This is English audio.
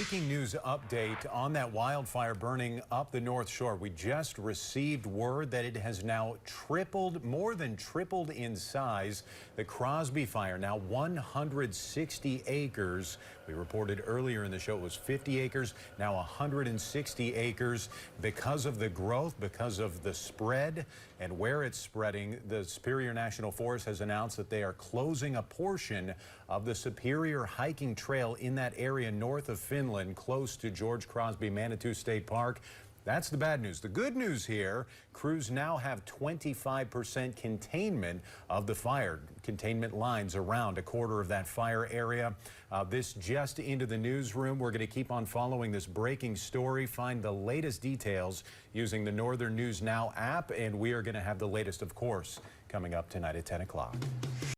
breaking news update on that wildfire burning up the North Shore. We just received word that it has now tripled, more than tripled in size. The Crosby fire, now 160 acres. We reported earlier in the show it was 50 acres, now 160 acres. Because of the growth, because of the spread and where it's spreading, the Superior National Forest has announced that they are closing a portion of the Superior hiking trail in that area north of Finland, close to George Crosby Manitou State Park. That's the bad news. The good news here, crews now have 25% containment of the fire. Containment lines around a quarter of that fire area. This just into the newsroom. We're going to keep on following this breaking story, find the latest details using the Northern News Now app, and we are going to have the latest, of course, coming up tonight at 10 o'clock.